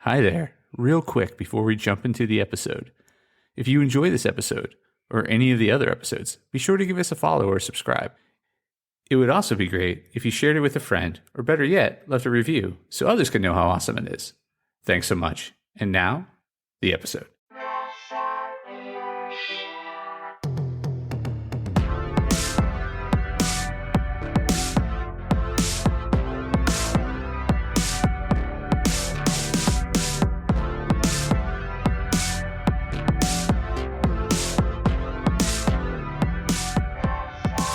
Hi there. Real quick before we jump into the episode. If you enjoy this episode or any of the other episodes, be sure to give us a follow or subscribe. It would also be great if you shared it with a friend, or better yet, left a review so others can know how awesome it is. Thanks so much. And now, the episode.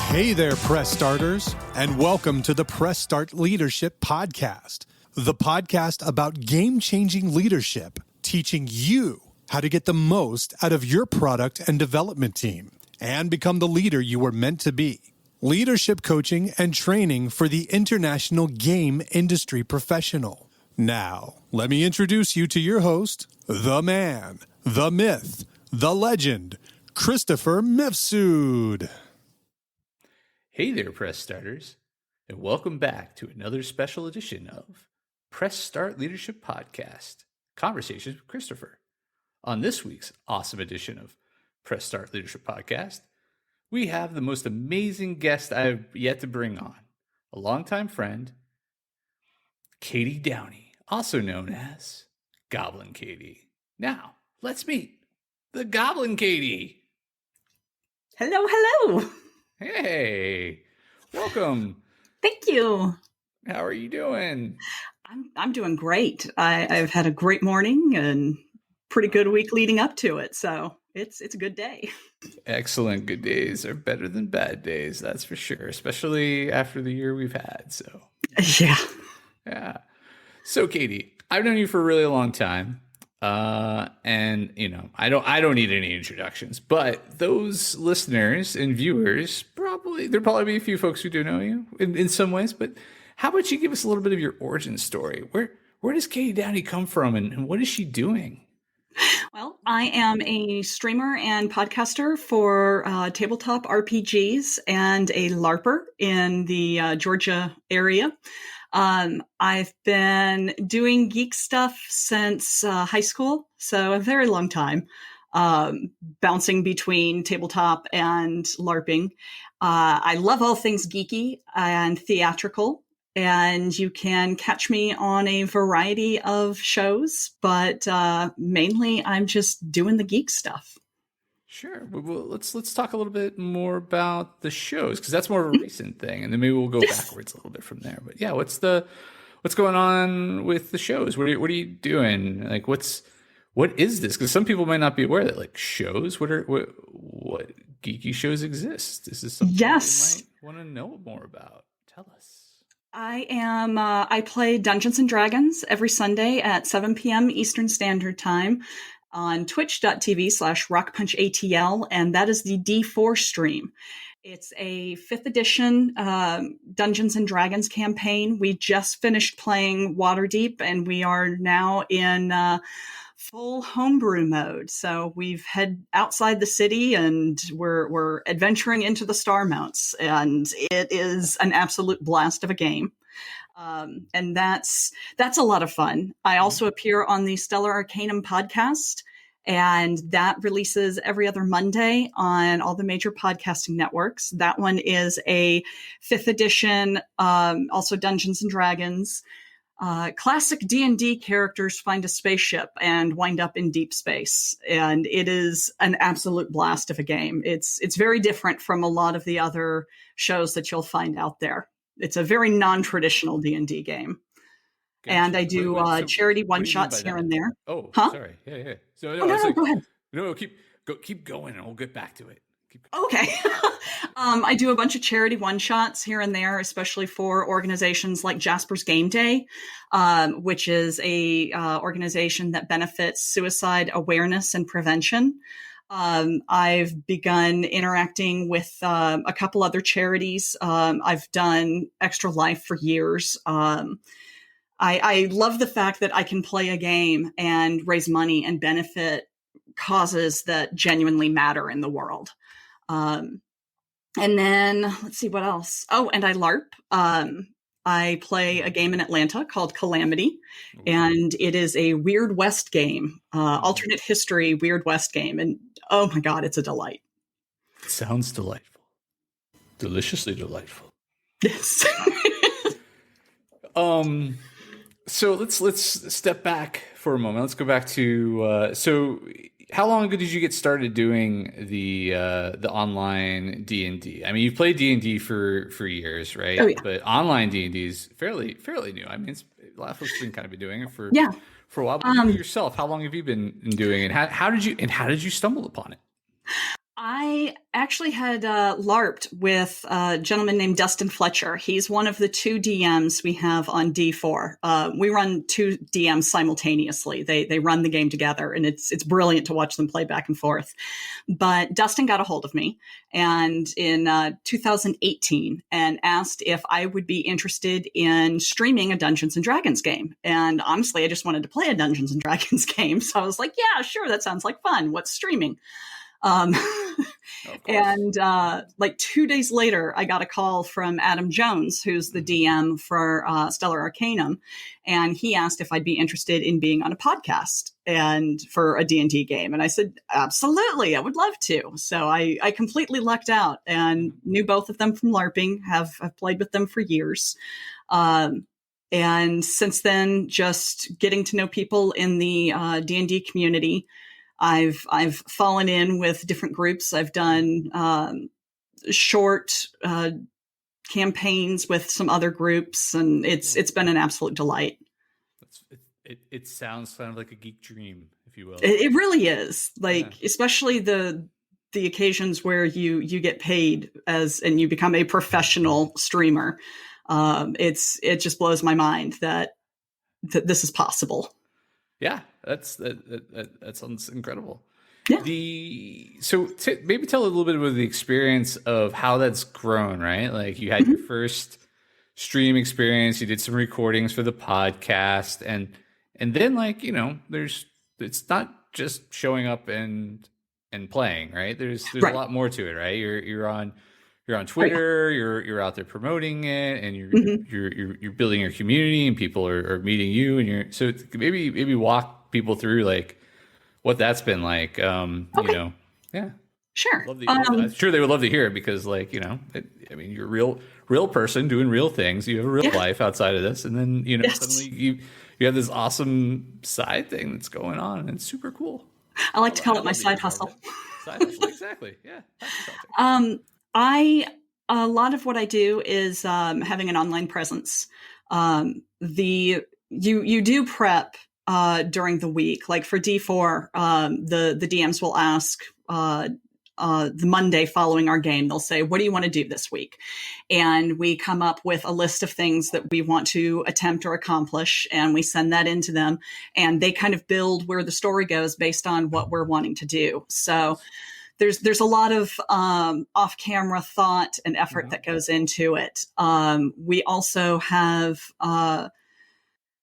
Hey there, Press Starters, and welcome to the Press Start Leadership Podcast, the podcast about game-changing leadership, teaching you how to get the most out of your product and development team and become the leader you were meant to be. Leadership coaching and training for the international game industry professional. Now, let me introduce you to your host, the man, the myth, the legend, Christopher Mifsud. Hey there, Press Starters, and welcome back to another special edition of Press Start Leadership Podcast, Conversations with Christopher. On this week's awesome edition of Press Start Leadership Podcast, we have the most amazing guest I've yet to bring on, a longtime friend, Katie Downey, also known as Goblin Katie. Now, let's meet the Goblin Katie. Hello, hello. Hey, welcome. Thank you. How are you doing? I'm doing great. I've had a great morning and pretty good week leading up to it, so it's a good day. Excellent. Good days are better than bad days, that's for sure, especially after the year we've had. So yeah. So Katie, I've known you for a really long time. And you know, I don't need any introductions, but those listeners and viewers, there'll probably be a few folks who do know you in some ways, but how about you give us a little bit of your origin story? Where does Katie Downey come from and what is she doing? Well, I am a streamer and podcaster for tabletop RPGs and a LARPer in the Georgia area. I've been doing geek stuff since high school, so a very long time, bouncing between tabletop and LARPing. I love all things geeky and theatrical, and you can catch me on a variety of shows, but mainly I'm just doing the geek stuff. Sure. Well, let's talk a little bit more about the shows, because that's more of a recent thing, and then maybe we'll go backwards a little bit from there. But yeah, what's going on with the shows? What are you doing? Like, what is this? Because some people might not be aware that like shows. What geeky shows exist? This is something yes. you might want to know more about. Tell us. I play Dungeons and Dragons every Sunday at 7 p.m. Eastern Standard Time on twitch.tv/rockpunchatl, and that is the D4 stream. It's a 5th edition Dungeons and Dragons campaign. We just finished playing Waterdeep, and we are now in full homebrew mode. So we've head outside the city, and we're adventuring into the Star Mounts, and it is an absolute blast of a game. And that's a lot of fun. I also appear on the Stellar Arcanum podcast, and that releases every other Monday on all the major podcasting networks. That one is a 5th edition, also Dungeons and Dragons. Classic D&D characters find a spaceship and wind up in deep space, and it is an absolute blast of a game. It's very different from a lot of the other shows that you'll find out there. It's a very non-traditional D&D game. Gotcha. And I do charity one-shots here and there. Oh, sorry. Yeah. So no, go ahead. No, keep going, and we'll get back to it. Okay. I do a bunch of charity one-shots here and there, especially for organizations like Jasper's Game Day, which is a organization that benefits suicide awareness and prevention. I've begun interacting with a couple other charities. I've done Extra Life for years. I love the fact that I can play a game and raise money and benefit causes that genuinely matter in the world. And then let's see what else. Oh, and I LARP. I play a game in Atlanta called Calamity, and it is a Weird West game, alternate history Weird West game. And oh my God, it's a delight. It sounds delightful. Deliciously delightful. Yes. So let's step back for a moment. Let's go back to so how long ago did you get started doing the online D&D? I mean, you've played D&D for years, right? Oh, yeah. But online D&D is fairly new. I mean, a lot of folks have been kind of doing it for a while. But you yourself, how long have you been doing it? How did you stumble upon it? I actually had LARPed with a gentleman named Dustin Fletcher. He's one of the 2 DMs we have on D4. We run 2 DMs simultaneously. They run the game together, and it's brilliant to watch them play back and forth. But Dustin got a hold of me and in 2018 and asked if I would be interested in streaming a Dungeons and Dragons game. And honestly, I just wanted to play a Dungeons and Dragons game. So I was like, yeah, sure, that sounds like fun. What's streaming? And like 2 days later, I got a call from Adam Jones, who's the DM for Stellar Arcanum, and he asked if I'd be interested in being on a podcast and for a D&D game. And I said, absolutely, I would love to. So I completely lucked out and knew both of them from LARPing, have played with them for years. And since then, just getting to know people in the D&D community. I've fallen in with different groups. I've done short campaigns with some other groups, and it's been an absolute delight. It sounds kind of like a geek dream, if you will. It really is. Especially the occasions where you get paid and you become a professional streamer. It just blows my mind that this is possible. Yeah, that sounds incredible. Yeah. Maybe tell a little bit about the experience of how that's grown, right? Like you had your first stream experience, you did some recordings for the podcast, and then it's not just showing up and playing, right? There's right. a lot more to it, right? You're on Twitter, right. You're out there promoting it, and you're building your community, and people are meeting you, so maybe walk people through like what that's been like. Yeah, sure. I'm sure they would love to hear it because you're a real person doing real things. You have a real life outside of this, and then suddenly you have this awesome side thing that's going on, and it's super cool. I like to call it my side hustle. Side hustle, exactly. Yeah. A lot of what I do is having an online presence. You do prep during the week, like for D4. The DMs will ask the Monday following our game. They'll say, "What do you want to do this week?" And we come up with a list of things that we want to attempt or accomplish, and we send that into them, and they kind of build where the story goes based on what we're wanting to do. So. There's a lot of off-camera thought and effort that goes into it. We also have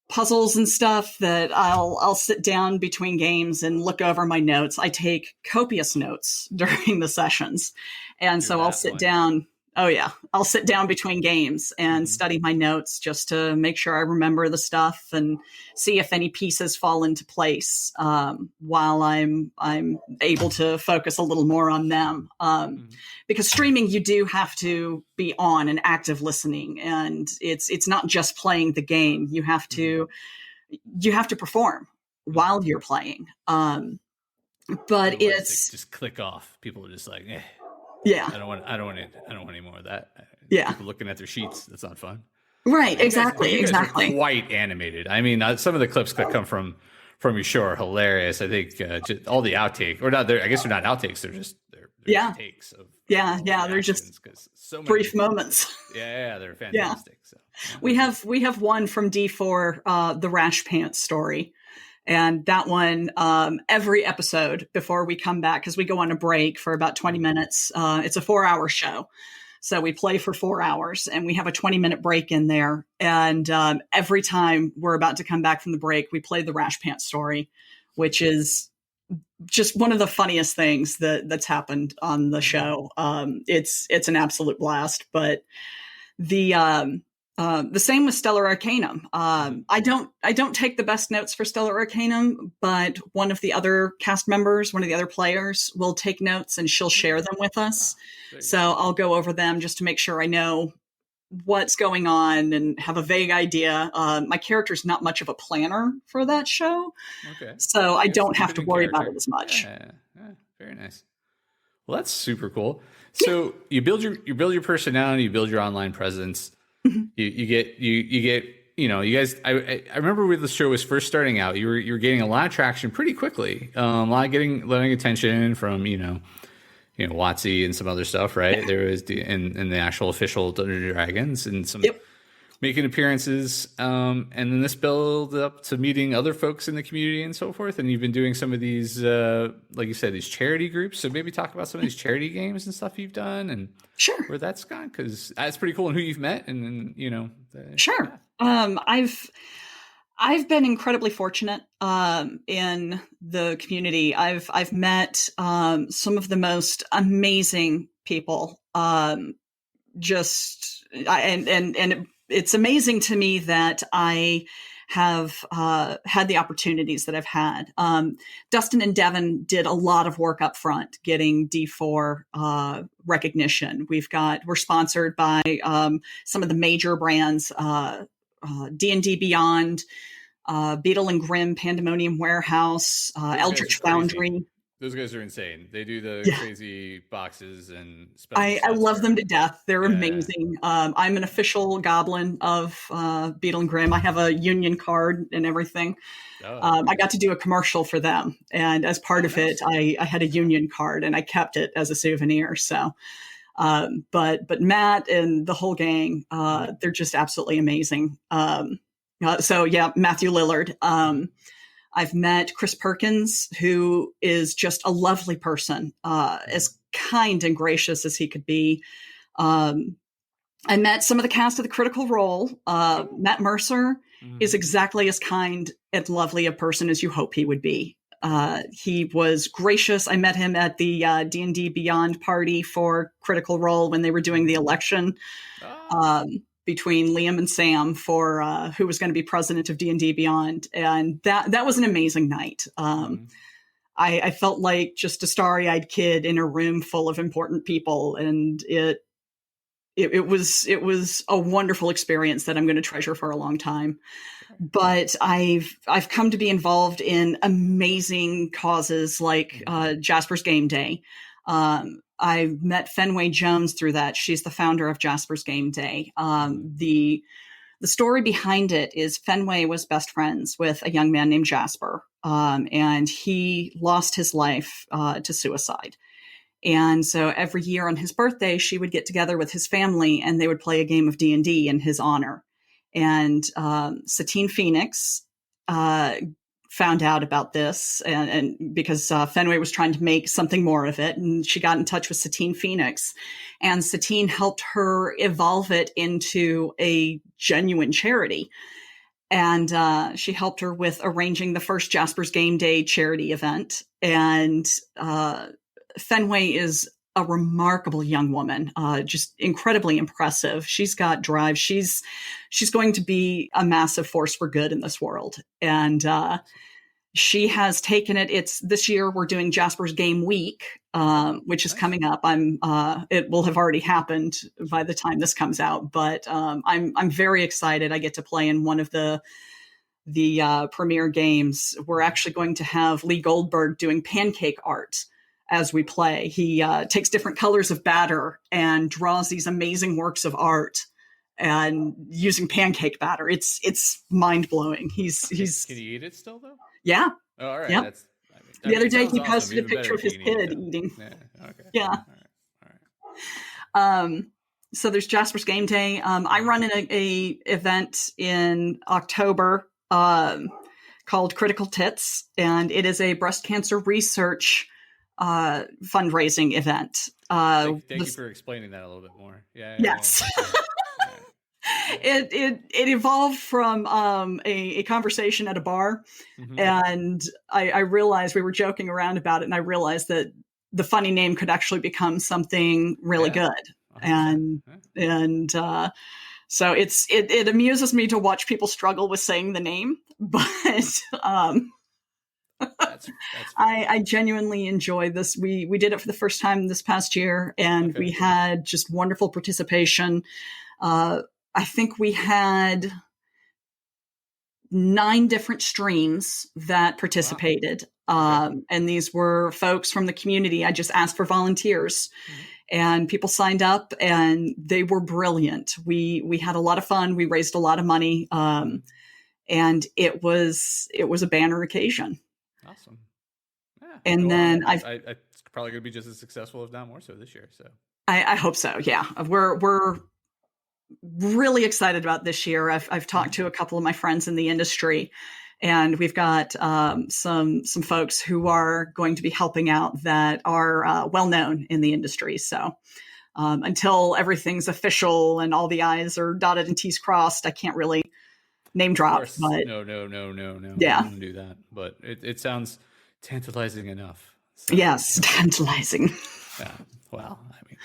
puzzles and stuff that I'll sit down between games and look over my notes. I take copious notes during the sessions, and so I'll sit down. Oh yeah, I'll sit down between games and study my notes just to make sure I remember the stuff and see if any pieces fall into place while I'm able to focus a little more on them. Because streaming, you do have to be on and active listening, and it's not just playing the game. You have to perform while you're playing. But it's just click off. People are just like, eh. Yeah. I don't want any more of that. Yeah. People looking at their sheets. That's not fun. Right. Exactly. You guys are quite animated. I mean, some of the clips that come from your show are hilarious. I think just all the outtakes, or not. I guess they're not outtakes. They're takes of they're just so brief moments. Yeah, they're fantastic. So we have one from D4, the Rash Pants story. And that one, every episode before we come back, because we go on a break for about 20 minutes. It's a 4-hour show. So we play for 4 hours and we have a 20-minute break in there. And every time we're about to come back from the break, we play the Rash Pants story, which is just one of the funniest things that's happened on the show. It's an absolute blast. But The same with Stellar Arcanum. I don't take the best notes for Stellar Arcanum, but one of the other cast members, one of the other players, will take notes and she'll share them with us. So I'll go over them just to make sure I know what's going on and have a vague idea. My character's not much of a planner for that show, so I don't have to worry about it as much. Yeah, very nice. Well, that's super cool. So you build your personality, you build your online presence. You get you guys. I remember when the show was first starting out, you were getting a lot of traction pretty quickly. A lot of getting attention from WotC and some other stuff, right? There was the actual official Dungeons and Dragons and some making appearances, and then this build up to meeting other folks in the community and so forth. And you've been doing some of these, like you said, these charity groups. So maybe talk about some of these charity games and stuff you've done and where that's gone, because that's pretty cool, and who you've met, and Sure. I've been incredibly fortunate in the community. I've met some of the most amazing people. It's amazing to me that I have had the opportunities that I've had. Dustin and Devin did a lot of work up front getting D4 recognition. We're sponsored by some of the major brands, D&D Beyond, Beetle and Grimm, Pandemonium Warehouse, Eldritch Foundry. Those guys are insane. They do the crazy boxes and special I love them to death. They're amazing. I'm an official goblin of Beetle and Grimm. I have a union card and everything. I got to do a commercial for them, and as part of it, I had a union card and I kept it as a souvenir. So, but Matt and the whole gang, they're just absolutely amazing. Matthew Lillard. I've met Chris Perkins, who is just a lovely person, as kind and gracious as he could be. I met some of the cast of the Critical Role. Matt Mercer is exactly as kind and lovely a person as you hope he would be. He was gracious. I met him at the D&D Beyond party for Critical Role when they were doing the election. Between Liam and Sam for who was going to be president of D&D Beyond. And that was an amazing night. I felt like just a starry-eyed kid in a room full of important people. And it was a wonderful experience that I'm going to treasure for a long time. But I've come to be involved in amazing causes like Jasper's Game Day. I met Fenway Jones through that. She's the founder of Jasper's Game Day. The story behind it is Fenway was best friends with a young man named Jasper, and he lost his life to suicide. And so every year on his birthday, she would get together with his family and they would play a game of D&D in his honor. And Satine Phoenix found out about this, and because Fenway was trying to make something more of it, and she got in touch with Satine Phoenix, and Satine helped her evolve it into a genuine charity. And she helped her with arranging the first Jasper's Game Day charity event. And Fenway is a remarkable young woman, just incredibly impressive. She's got drive. She's going to be a massive force for good in this world. And she has taken it. This year we're doing Jasper's Game Week, which is coming up. It will have already happened by the time this comes out, but I'm very excited. I get to play in one of the premiere games. We're actually going to have Lee Goldberg doing pancake art as we play. He takes different colors of batter and draws these amazing works of art, and using pancake batter. It's mind blowing. Can he eat it still though? Yeah. Oh, all right. Yeah. The other day he posted a picture of his kid eating. Yeah. Okay. Yeah. All right. So there's Jasper's Game Day. I run a event in October called Critical Tits, and it is a breast cancer research fundraising event. Thank you for explaining that a little bit more. Yes. It evolved from a conversation at a bar, and I realized we were joking around about it, and I realized that the funny name could actually become something really good. And So it amuses me to watch people struggle with saying the name, but That's I genuinely enjoy this. We did it for the first time this past year, and we had just wonderful participation. I think we had 9 different streams that participated. Wow. And these were folks from the community. I just asked for volunteers, and people signed up, and they were brilliant. We had a lot of fun. We raised a lot of money. And it was a banner occasion. Awesome. Yeah, and then it's probably going to be just as successful, if not more so, this year. So I hope so. Yeah, we're really excited about this year. I've talked to a couple of my friends in the industry, and we've got some folks who are going to be helping out that are well known in the industry. So until everything's official and all the I's are dotted and T's crossed, I can't really name drop. But no. Yeah, I don't do that. But it sounds tantalizing enough. So, yes, tantalizing. Yeah. Well, I mean,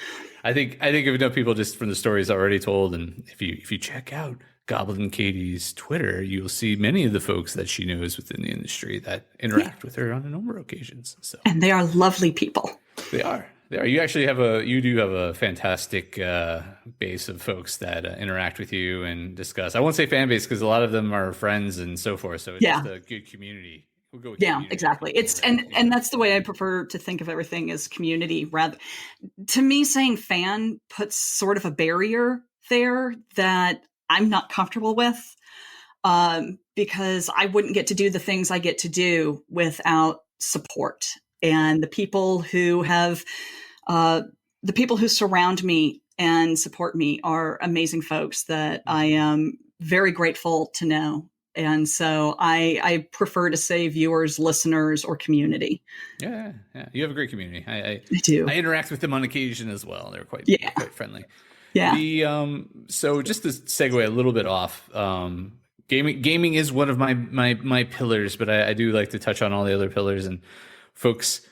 I think if enough people, just from the stories already told, and if you check out Goblin Katie's Twitter, you'll see many of the folks that she knows within the industry that interact with her on a number of occasions. So, and they are lovely people. They are. You actually do have a fantastic base of folks that interact with you and discuss. I won't say fan base because a lot of them are friends and so forth. So it's just a good community. We'll go with community. Exactly. It's and that's the way I prefer to think of everything, as community. Rather, to me, saying fan puts sort of a barrier there that I'm not comfortable with, because I wouldn't get to do the things I get to do without support. And the people who surround me and support me are amazing folks that I am very grateful to know. And so I prefer to say viewers, listeners, or community. Yeah. You have a great community. I do. I interact with them on occasion as well. They're quite friendly. Yeah. So just to segue a little bit off, gaming is one of my pillars, but I do like to touch on all the other pillars. And folks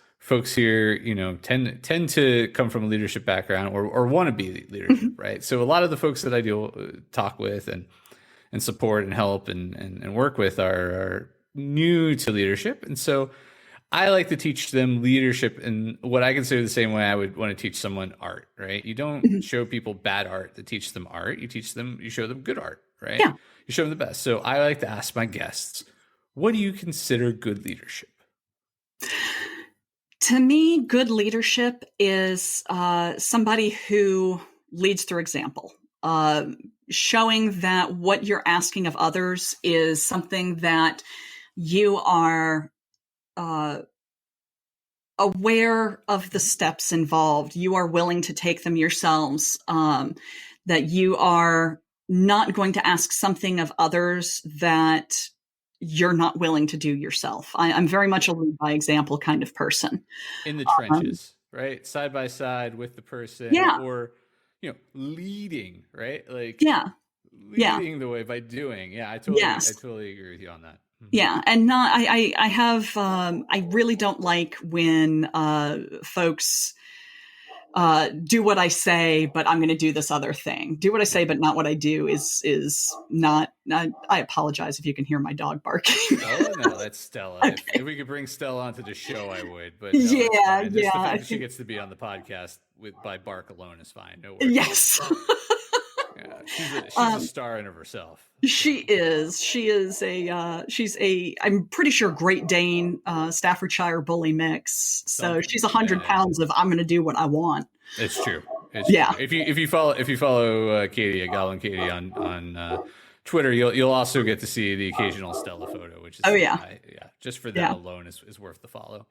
here, tend to come from a leadership background or want to be leadership, right? So a lot of the folks that I talk with and support and help and work with are new to leadership. And so I like to teach them leadership in what I consider the same way I would want to teach someone art, right? You don't show people bad art to teach them art. You show them good art, right? Yeah. You show them the best. So I like to ask my guests, what do you consider good leadership? To me, good leadership is somebody who leads through example, showing that what you're asking of others is something that you are aware of the steps involved. You are willing to take them yourselves, that you are not going to ask something of others that you're not willing to do yourself. I'm very much a lead by example kind of person. In the trenches, right? Side by side with the person, or, leading, right? Like, leading the way by doing. Yeah, I totally agree with you on that. Yeah. And I really don't like when folks do what I say, but I'm going to do this other thing. Do what I say, but not what I do is not. I apologize if you can hear my dog barking. Oh no, that's Stella. Okay. If we could bring Stella onto the show, I would. But no, yeah. The fact that she gets to be on the podcast by bark alone is fine. No worries. Yes. She's a star in of herself. She is. She's a. I'm pretty sure Great Dane, Staffordshire Bully mix. So she's 100 pounds of I'm going to do what I want. It's true. True. If you follow Katie, Goblin Katie on Twitter, you'll also get to see the occasional Stella photo, which is just for that alone is worth the follow.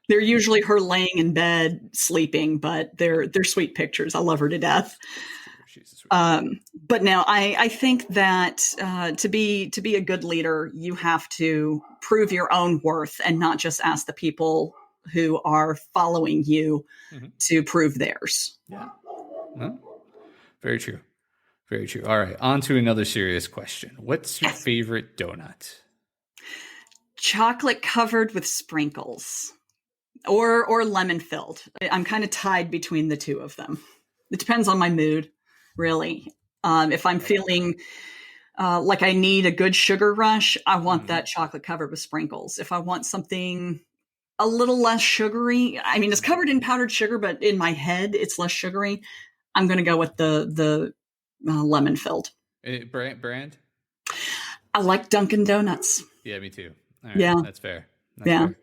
They're usually her laying in bed sleeping, but they're sweet pictures. I love her to death. But now I think that to be a good leader, you have to prove your own worth and not just ask the people who are following you to prove theirs. Yeah. Well, very true. Very true. All right. On to another serious question. What's your favorite donut? Chocolate covered with sprinkles or lemon filled. I'm kind of tied between the two of them. It depends on my mood, really. If I'm feeling like I need a good sugar rush, I want that chocolate covered with sprinkles. If I want something a little less sugary, I mean, it's covered in powdered sugar, but in my head, it's less sugary. I'm going to go with the lemon filled. Brand? I like Dunkin' Donuts. Yeah, me too. All right, Yeah, that's fair. That's fair.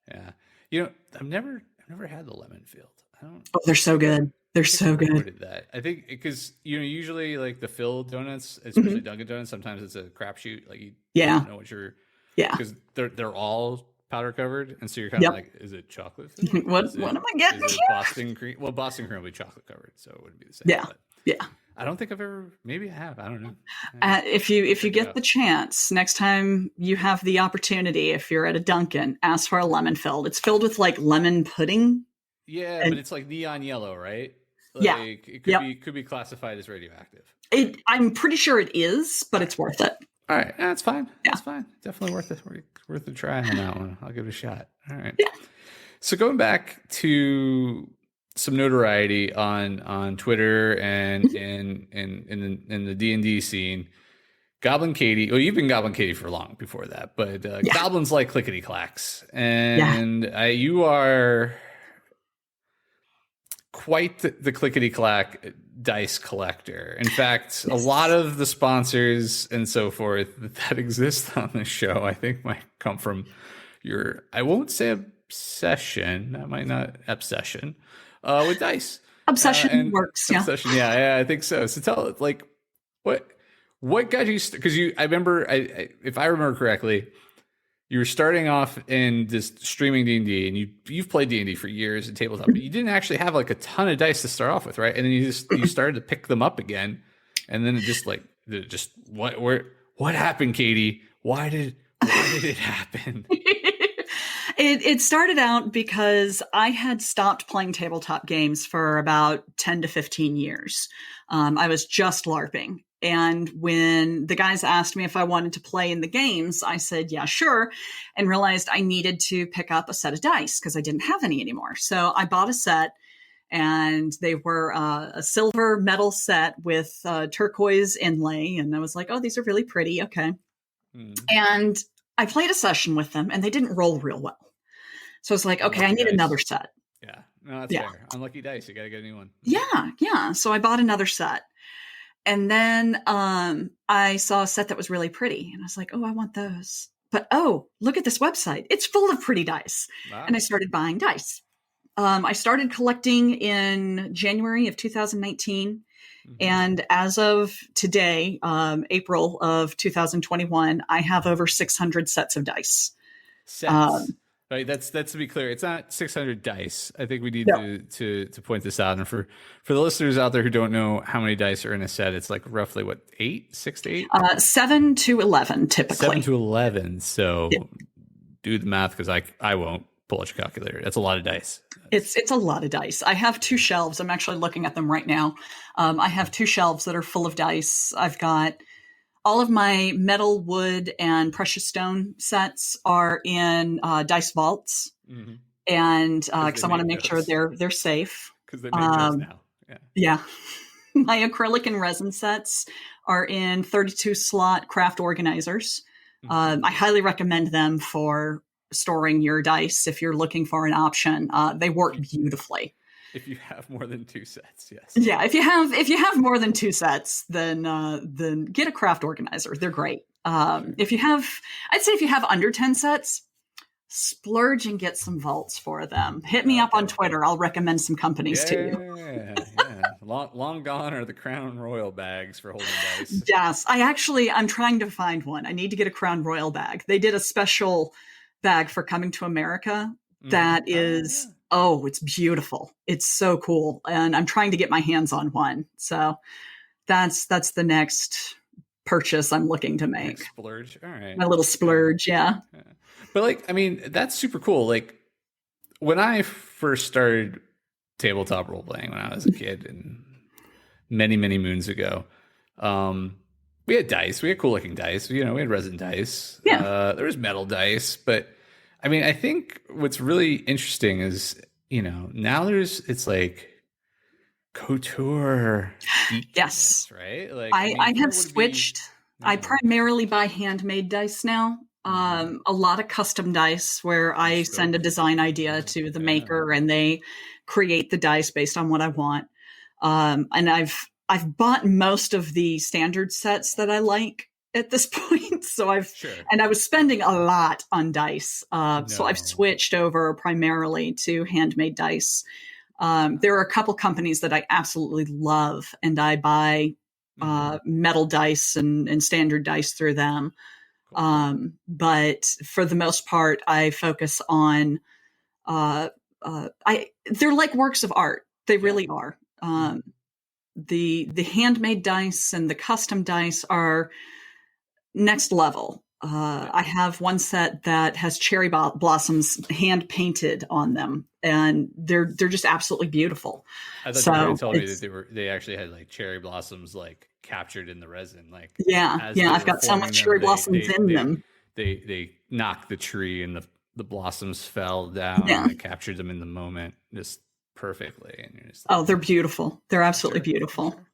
Yeah. You know, I've never had the lemon filled. I don't. Oh, they're so good. They're so good. Avoided that. I think because usually like the filled donuts, especially Dunkin' Donuts, sometimes it's a crapshoot. Like you don't know what you're. Yeah. Because they're all powder covered, and so you're kind of like, is it chocolate filled? What am I getting is it here? Boston cream? Well, Boston cream will be chocolate covered, so it wouldn't be the same. Yeah. But Yeah. I don't think I've ever. Maybe I have. I don't know. If you get the chance, next time you have the opportunity, if you're at a Dunkin', ask for a lemon filled. It's filled with like lemon pudding. Yeah, but it's like neon yellow, right? Yeah. It could be classified as radioactive. I'm pretty sure it is, but it's worth it. All right, that's fine. Yeah. That's fine. Definitely worth a try on that one. I'll give it a shot. All right. Yeah. So going back to some notoriety on Twitter and in the D&D scene, Goblin Katie. Well, you've been Goblin Katie for long before that, but goblins like clickety clacks, and you are quite the clickety clack dice collector. In fact, a lot of the sponsors and so forth that exist on this show, I think, might come from your, I won't say obsession, that might not, obsession with dice. Obsession works. Yeah. Obsession. Yeah, I think so. So tell us, like, what got you, because I remember, if I remember correctly, you were starting off in this streaming D&D, and you've played D&D for years and tabletop, but you didn't actually have like a ton of dice to start off with, right? And then you started to pick them up again, and then what happened, Katie? Why did it happen? It started out because I had stopped playing tabletop games for about 10 to 15 years. I was just LARPing. And when the guys asked me if I wanted to play in the games, I said, yeah, sure. And realized I needed to pick up a set of dice because I didn't have any anymore. So I bought a set, and they were a silver metal set with turquoise inlay. And I was like, oh, these are really pretty. Okay. And I played a session with them, and they didn't roll real well. So I was like, okay, I need another set. Yeah. No, that's fair. Unlucky dice. You got to get a new one. Yeah. So I bought another set. And then I saw a set that was really pretty, and I was like, oh, I want those. But, oh, look at this website. It's full of pretty dice. Wow. And I started buying dice. I started collecting in January of 2019. And as of today, April of 2021, I have over 600 sets of dice. Sets. Right, that's to be clear. It's not 600 dice. I think we need to point this out. And for the listeners out there who don't know how many dice are in a set, it's like roughly what, 6 to 8? 7 to 11 typically. 7 to 11. So do the math, because I won't pull out your calculator. That's a lot of dice. It's a lot of dice. I have 2 shelves. I'm actually looking at them right now. I have 2 shelves that are full of dice. I've got all of my metal, wood, and precious stone sets are in dice vaults, and because I want to make sure they're safe. Because they make those now. Yeah. My acrylic and resin sets are in 32 slot craft organizers. I highly recommend them for storing your dice if you're looking for an option. They work beautifully. If you have more than 2 sets, yes. Yeah, if you have more than 2 sets, then get a craft organizer. They're great. I'd say if you have under 10 sets, splurge and get some vaults for them. Hit me up on Twitter. I'll recommend some companies to you. Yeah. Long gone are the Crown Royal bags for holding dice. Yes, I'm trying to find one. I need to get a Crown Royal bag. They did a special bag for Coming to America that is. Oh, it's beautiful. It's so cool. And I'm trying to get my hands on one. So that's the next purchase I'm looking to make. Splurge. All right. My little splurge. Yeah. But like, I mean, that's super cool. Like when I first started tabletop role playing when I was a kid and many, many moons ago, we had dice. We had cool looking dice. We had resin dice. Yeah. There was metal dice, but I mean, I think what's really interesting is, now it's like couture Yes. geekiness, right? Like, I here have would be, switched. I yeah, primarily buy handmade dice now. A lot of custom dice where I send a bespoke. design idea Cool. to the Yeah. maker and they create the dice based on what I want. And I've bought most of the standard sets that I like at this point. So Sure. I was spending a lot on dice. So I've No. switched over primarily to handmade dice. There are a couple companies that I absolutely love, and I buy metal dice and standard dice through them. Cool. But for the most part, I focus on they're like works of art. They really are. The handmade dice and the custom dice are next level. I have one set that has cherry blossoms hand painted on them, and they're just absolutely beautiful. I thought you were going So to tell me that they actually had like cherry blossoms like captured in the resin, like yeah, as yeah, they I've were got so forming much them, cherry blossoms in them. they knocked the tree and the blossoms fell down Yeah. and it captured them in the moment just perfectly. And you're just like, Oh, they're beautiful. They're absolutely sure, beautiful. sure.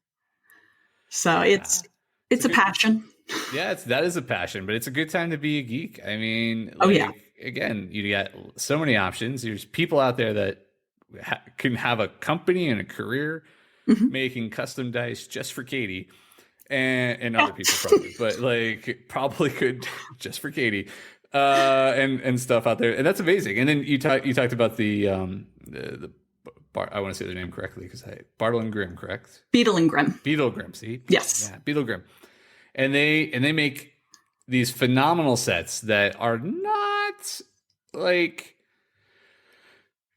So Yeah. it's a good, passion. yeah, that is a passion, but it's a good time to be a geek. I mean, Oh yeah. again, you got so many options. There's people out there that can have a company and a career making custom dice just for Katie and other people probably, but like probably could just for Katie and stuff out there. And that's amazing. And then you talked about the I want to say their name correctly because Bartle and Grimm, correct? Beetle and Grimm. Beetle Grimm, see? Yes. Yeah, Beetle Grimm. And they make these phenomenal sets that are not like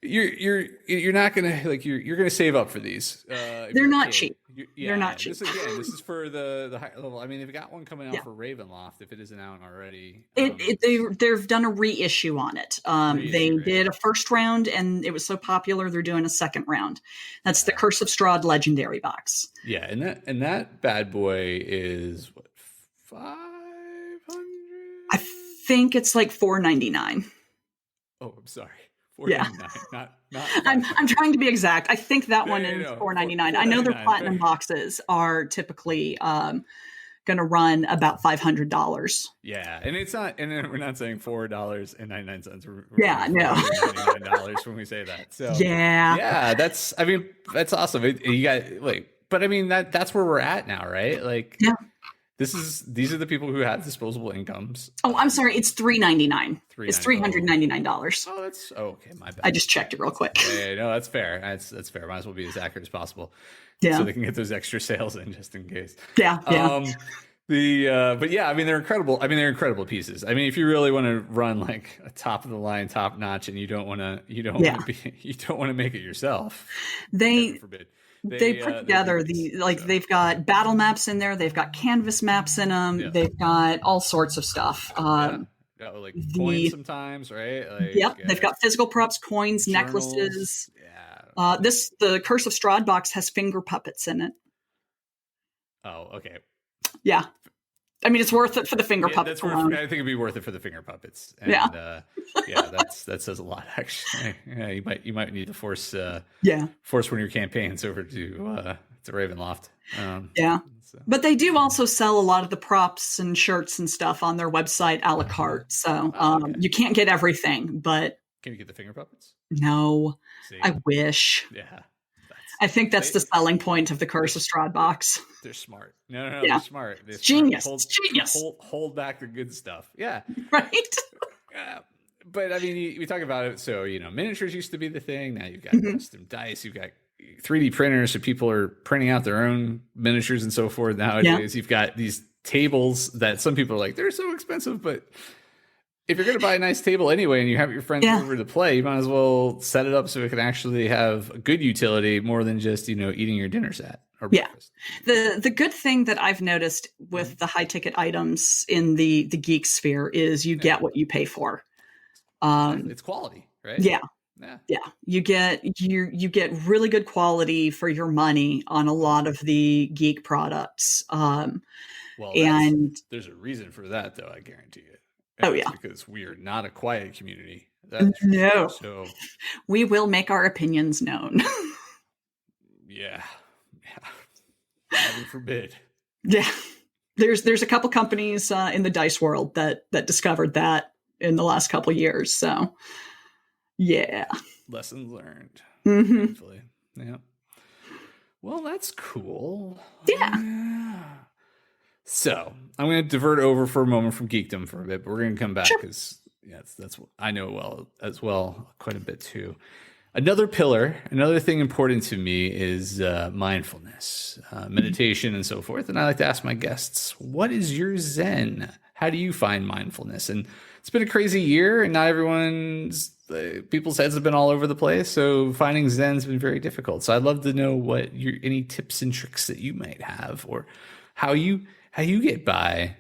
you're not gonna like you're gonna save up for these. They're not cheap. They're not cheap. This is for the high level. I mean, they've got one coming out for Ravenloft if it isn't out already. They've done a reissue on it. They did a first round and it was so popular they're doing a second round. That's the Curse of Strahd Legendary box. Yeah, and that bad boy is what, 500? I think it's like $4.99. Oh, I'm sorry. Yeah. Not I'm trying to be exact. I think that one is $4.99. I know their platinum boxes are typically going to run about $500. Yeah, and it's not, and we're not saying $4.99. Yeah, no, $99 when we say that. So yeah, that's awesome. You got like, but I mean that's where we're at now, right? Like, yeah. These are the people who have disposable incomes. Oh, I'm sorry. It's $3.99. It's $399. Oh, that's okay. My bad. I just checked it real quick. Yeah, no, that's fair. That's fair. Might as well be as accurate as possible. Yeah. So they can get those extra sales in just in case. Yeah. But yeah, I mean they're incredible. I mean they're incredible pieces. I mean if you really want to run like a top of the line, top notch, and you don't want to make it yourself. They forbid. They put together they've got battle maps in there. They've got canvas maps in them. Yeah. They've got all sorts of stuff. Like coins sometimes, right? Like, they've got physical props, coins, journals, necklaces. Yeah. The Curse of Strahd box has finger puppets in it. Oh, okay. Yeah. I mean, it's worth it for the finger puppets. I think it'd be worth it for the finger puppets. And, that says a lot, actually. Yeah, you might need to force one of your campaigns over to Ravenloft. But they do also sell a lot of the props and shirts and stuff on their website a la carte. So you can't get everything, but can you get the finger puppets? No, I wish. Yeah. I think that's the selling point of the Curse of Strahd box. They're smart. No, they're smart. They're genius. Smart. Genius. Hold back the good stuff. Yeah. Right. But I mean, we talk about it. So, miniatures used to be the thing. Now you've got custom dice. You've got 3D printers. So people are printing out their own miniatures and so forth nowadays. You've got these tables that some people are like, they're so expensive, but if you're going to buy a nice table anyway and you have your friends over to play, you might as well set it up so it can actually have a good utility more than just, eating your dinner set or breakfast. The good thing that I've noticed with the high ticket items in the geek sphere is you get what you pay for. It's quality, right? Yeah. You get really good quality for your money on a lot of the geek products. There's a reason for that, though. I guarantee you. Because we are not a quiet community. No. So we will make our opinions known. Yeah. Yeah. Heaven forbid. Yeah. There's a couple companies in the dice world that discovered that in the last couple years. So, yeah. Lessons learned. Mm-hmm. Painfully. Yeah. Well, that's cool. Yeah. So I'm going to divert over for a moment from geekdom for a bit, but we're going to come back Sure. because that's what I know well as well, quite a bit too. Another pillar, another thing important to me is mindfulness, meditation, and so forth. And I like to ask my guests, what is your Zen? How do you find mindfulness? And it's been a crazy year, and not everyone's people's heads have been all over the place. So finding Zen's been very difficult. So I'd love to know what any tips and tricks that you might have, or how you get by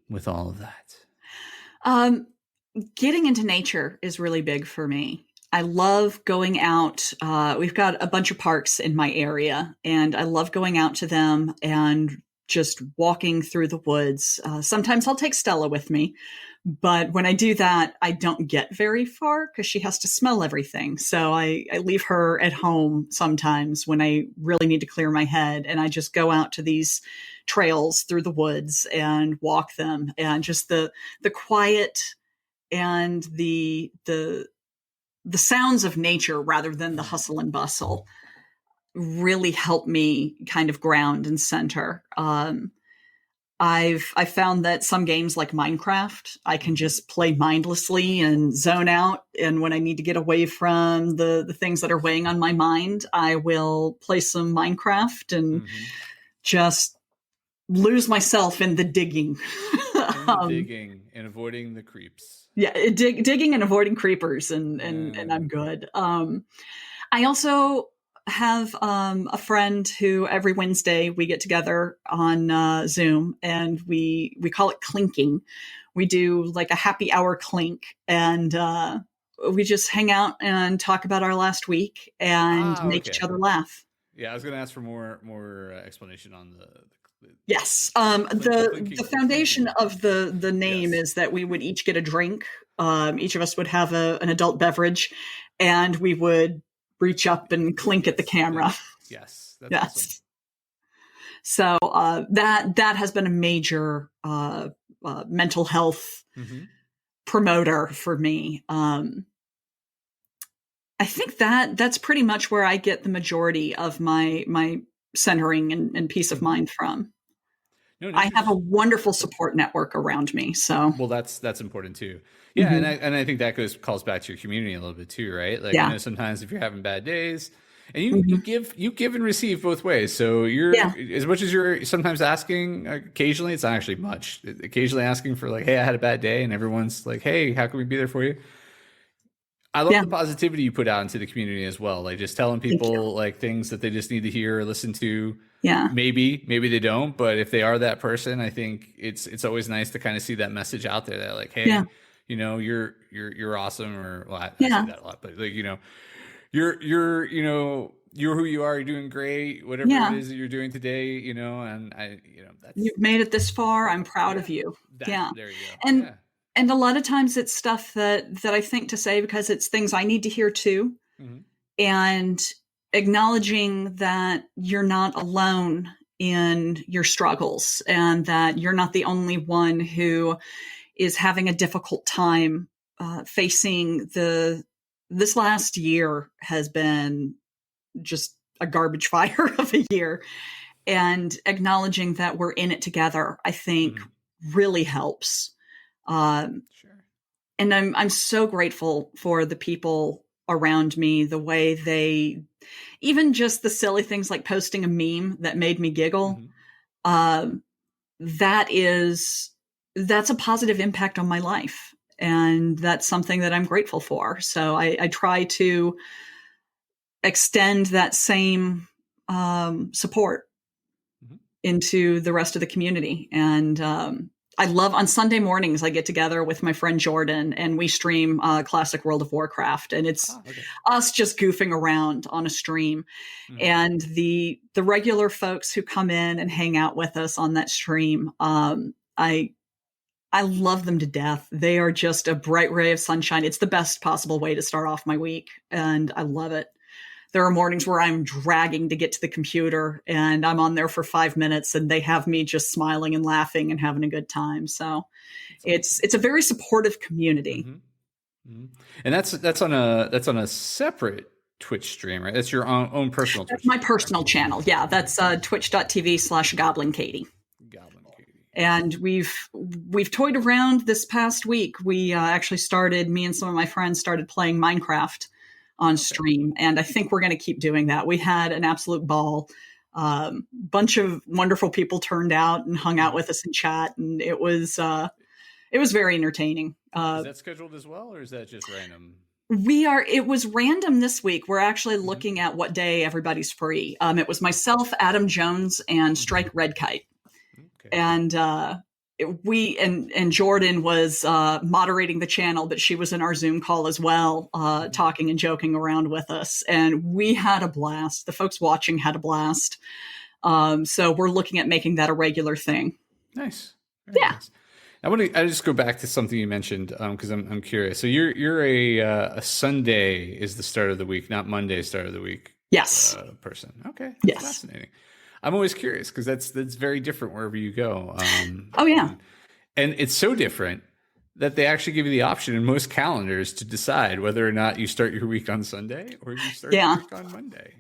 with all of that. Getting into nature is really big for me. I love going out. We've got a bunch of parks in my area, and I love going out to them and just walking through the woods. Sometimes I'll take Stella with me, but when I do that, I don't get very far because she has to smell everything. So I leave her at home sometimes when I really need to clear my head, and I just go out to these trails through the woods and walk them, and just the quiet and the sounds of nature rather than the hustle and bustle really help me kind of ground and center. I've found that some games like Minecraft, I can just play mindlessly and zone out. And when I need to get away from the things that are weighing on my mind, I will play some Minecraft and just lose myself in the digging. Digging and avoiding the creeps. Yeah, digging and avoiding creepers, and I'm good. I also have a friend who every Wednesday we get together on Zoom, and we call it clinking. We do like a happy hour clink, and we just hang out and talk about our last week and make each other laugh. Yeah, I was going to ask for more explanation on the yes. The foundation of the name is that we would each get a drink. Each of us would have an adult beverage, and we would reach up and clink at the camera. Yes. That's awesome. So that has been a major mental health promoter for me. I think that's pretty much where I get the majority of my centering and peace of mind from. No, I have a wonderful support network around me. So well, that's important too. Yeah, and I think that calls back to your community a little bit too, right? Like, sometimes if you're having bad days, and you give and receive both ways. So you're as much as you're sometimes asking, occasionally it's not actually much. Occasionally asking for like, hey, I had a bad day, and everyone's like, hey, how can we be there for you? I love the positivity you put out into the community as well. Like just telling people like things that they just need to hear or listen to. Yeah. Maybe they don't, but if they are that person, I think it's always nice to kind of see that message out there that like, hey, you're awesome, or well, I say that a lot, but like, you're who you are, you're doing great, whatever it is that you're doing today, and you've made it this far. I'm proud of you. There you go. And a lot of times it's stuff that I think to say because it's things I need to hear too. And acknowledging that you're not alone in your struggles and that you're not the only one who is having a difficult time facing this last year has been just a garbage fire of a year, and acknowledging that we're in it together, I think really helps. Sure. And I'm so grateful for the people around me, the way they, even just the silly things like posting a meme that made me giggle. That's a positive impact on my life. And that's something that I'm grateful for. So I try to extend that same support into the rest of the community. And I love on Sunday mornings, I get together with my friend Jordan and we stream classic World of Warcraft, and it's us just goofing around on a stream. And the regular folks who come in and hang out with us on that stream, I love them to death. They are just a bright ray of sunshine. It's the best possible way to start off my week, and I love it. there are mornings where I'm dragging to get to the computer, and I'm on there for 5 minutes, and they have me just smiling and laughing and having a good time. So it's a very supportive community. And that's on a separate Twitch stream, right? That's your own personal Twitch. That's my personal channel. Yeah, that's twitch.tv/Goblin Katie. And we've toyed around this past week. We actually me and some of my friends started playing Minecraft on stream. And I think we're going to keep doing that. We had an absolute ball. Bunch of wonderful people turned out and hung out with us in chat. And it was very entertaining. Is that scheduled as well, or is that just random? It was random this week. We're actually looking at what day everybody's free. It was myself, Adam Jones, and Strike Red Kite. Okay. And Jordan was moderating the channel, but she was in our Zoom call as well, talking and joking around with us. And we had a blast. The folks watching had a blast. So we're looking at making that a regular thing. Nice. Very nice. I just go back to something you mentioned because I'm curious. So you're a Sunday is the start of the week, not Monday start of the week. Yes. Person. Okay. Yes. Fascinating. I'm always curious because that's very different wherever you go. Oh yeah. And it's so different that they actually give you the option in most calendars to decide whether or not you start your week on Sunday or you start your week on Monday.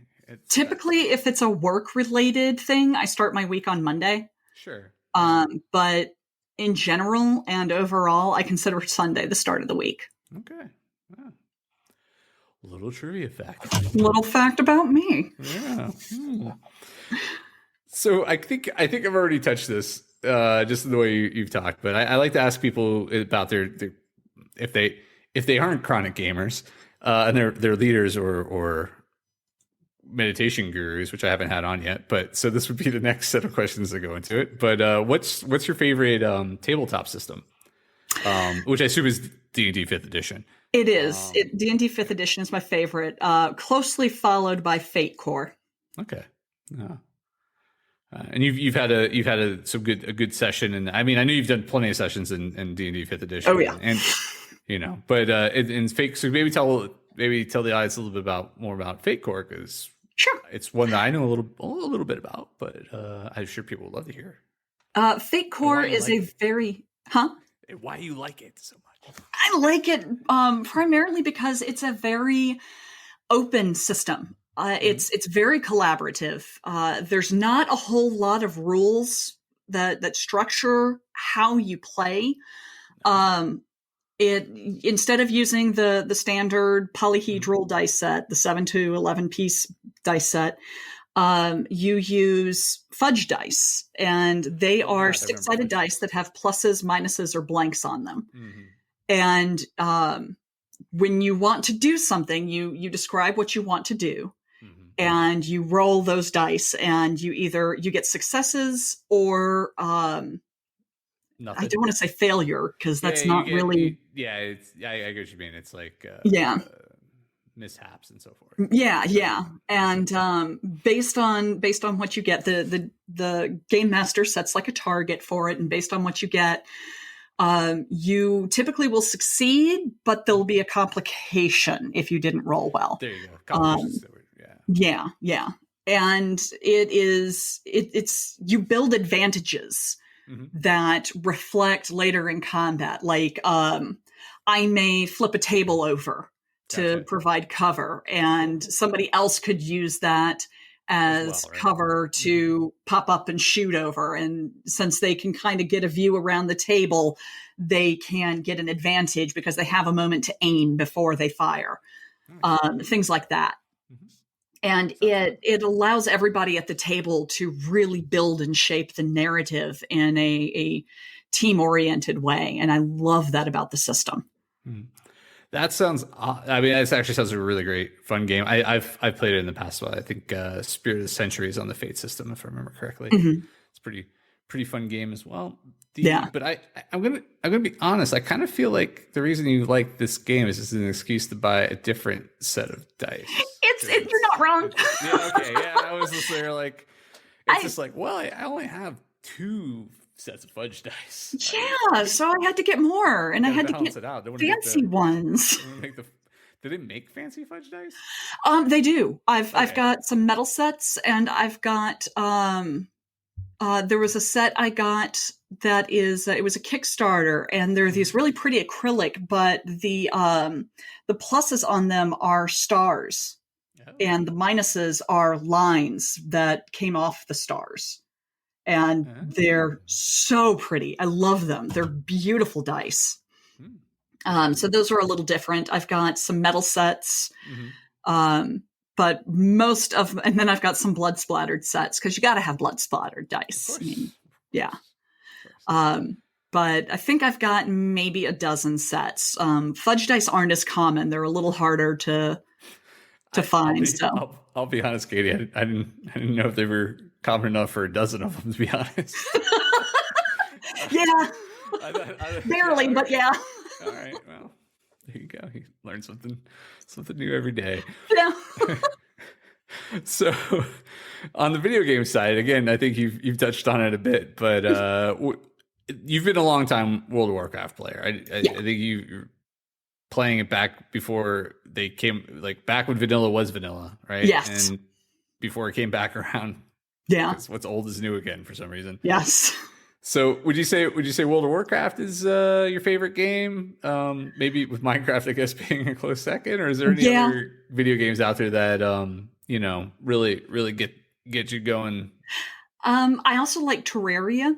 Typically, if it's a work-related thing, I start my week on Monday. Sure. But in general and overall, I consider Sunday the start of the week. Okay. Wow. Little trivia fact. Little fact about me. Yeah. So I think I've already touched this just the way you've talked, but I like to ask people about their if they aren't chronic gamers and they're leaders or meditation gurus, which I haven't had on yet. But so this would be the next set of questions that go into it. But what's your favorite tabletop system? Which I assume is D&D 5th edition. It is. D&D 5th edition is my favorite, closely followed by Fate Core. Okay. Yeah. And you've had a good session, and I mean I know you've done plenty of sessions in D&D 5th edition. Oh yeah, and but in Fate, so maybe tell the audience a little bit more about Fate Core because sure, it's one that I know a little bit about, but I'm sure people would love to hear. Fate Core is why you like it so much? I like it primarily because it's a very open system. It's very collaborative. There's not a whole lot of rules that structure how you play. Instead of using the standard polyhedral dice set, the 7 to 11 piece dice set, you use fudge dice, and they are 6-sided dice that have pluses, minuses, or blanks on them. And when you want to do something, you describe what you want to do. And you roll those dice, and you get successes or nothing. I don't want to say failure because that's not really. I get what you mean. It's like mishaps and so forth. Yeah, and based on what you get, the game master sets like a target for it, and based on what you get, you typically will succeed, but there'll be a complication if you didn't roll well. There you go. Yeah. And it's you build advantages that reflect later in combat. Like, I may flip a table over to provide cover, and somebody else could use that as cover to pop up and shoot over. And since they can kind of get a view around the table, they can get an advantage because they have a moment to aim before they fire. Things like that. And it allows everybody at the table to really build and shape the narrative in a team-oriented way. And I love that about the system. That sounds, this actually sounds like a really great, fun game. I've played it in the past. Well, I think Spirit of the Century is on the Fate system, if I remember correctly. It's pretty fun game as well. But I'm gonna be honest. I kind of feel like the reason you like this game is just an excuse to buy a different set of dice. You're not wrong. I was just there like, I only have 2 sets of fudge dice. Yeah, so I had to get more, and I had to get fancy ones. Make Do they make fancy fudge dice? They do. I've Okay. got some metal sets, and I've got there was a set I got that is it was a Kickstarter, and they're these really pretty acrylic, but the pluses on them are stars, and the minuses are lines that came off the stars, and they're so pretty. I love them. They're beautiful dice. So those are a little different. I've got some metal sets. But most of, and then I've got some blood splattered sets, because you got to have blood splattered dice. I mean, yeah. But I think I've got maybe a dozen sets. Fudge dice aren't as common; they're a little harder to find. I'll be honest, Katie. I didn't know if they were common enough for a dozen of them, to be honest. Yeah, barely, but yeah. All right, well. There you go. You learn something new every day. Yeah. So, on the video game side, again, I think you've touched on it a bit, but you've been a long time World of Warcraft player. I think you're playing it back before they came, like back when vanilla was vanilla, right? Yes. And before it came back around. Yeah. What's old is new again for some reason. Yes. So would you say World of Warcraft is your favorite game? Maybe with Minecraft, I guess, being a close second, or is there any other video games out there that really get you going? I also like Terraria.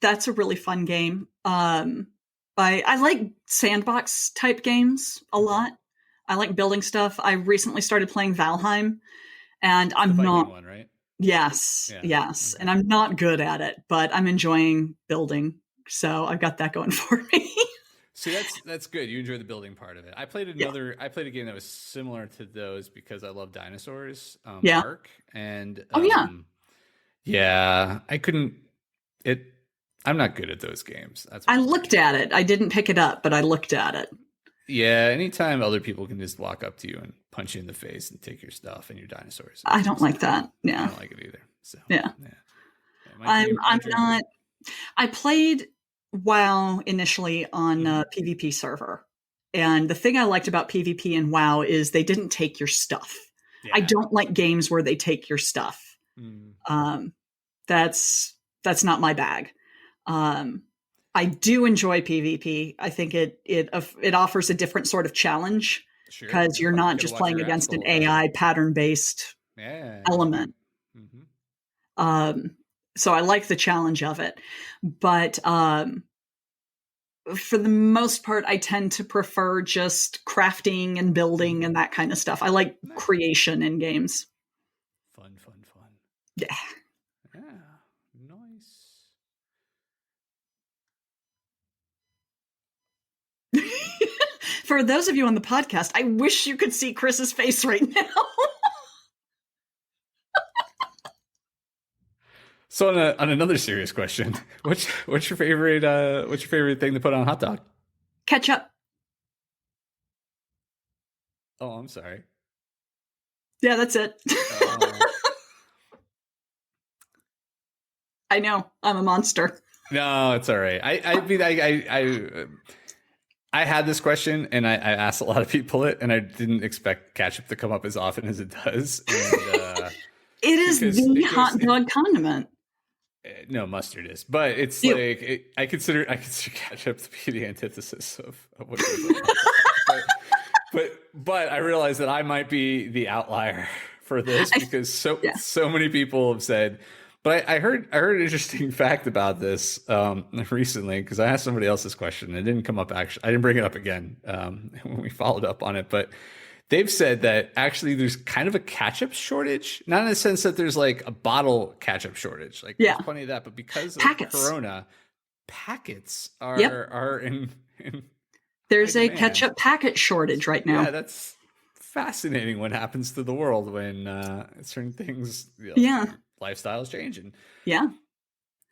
That's a really fun game. I like sandbox type games a lot. I like building stuff. I recently started playing Valheim, and I'm not one, right? Yes. Okay. And I'm not good at it, but I'm enjoying building. So I've got that going for me. See, that's good. You enjoy the building part of it. I played I played a game that was similar to those because I love dinosaurs. Ark. And I couldn't I'm not good at those games. I looked at it. I didn't pick it up, but I looked at it. Yeah, anytime other people can just walk up to you and punch you in the face and take your stuff and your dinosaurs. I don't like that. Yeah. I don't like it either. So I'm not. I played WoW initially on a PvP server. And the thing I liked about PvP and WoW is they didn't take your stuff. Yeah. I don't like games where they take your stuff. That's not my bag. I do enjoy PvP. I think it offers a different sort of challenge because you're not just playing against an AI pattern-based element. So I like the challenge of it. But for the most part, I tend to prefer just crafting and building and that kind of stuff. I like creation in games. Fun. Yeah. For those of you on the podcast, I wish you could see Chris's face right now. So on another serious question, what's your favorite thing to put on a hot dog? Ketchup. Oh, I'm sorry. Yeah, that's it. I know, I'm a monster. No, it's all right. I had this question and I asked a lot of people it, and I didn't expect ketchup to come up as often as it does. And, it is the hot dog condiment. No, mustard is, but it's like I consider ketchup to be the antithesis of what goes on. But I realize that I might be the outlier for this because so many people have said. But I heard an interesting fact about this recently because I asked somebody else this question. It didn't come up actually. I didn't bring it up again when we followed up on it. But they've said that actually there's kind of a ketchup shortage, not in the sense that there's like a bottle ketchup shortage. Like there's plenty of that, but because of Corona, packets are in there's a ketchup packet shortage right now. Yeah, that's fascinating what happens to the world when certain things lifestyles change and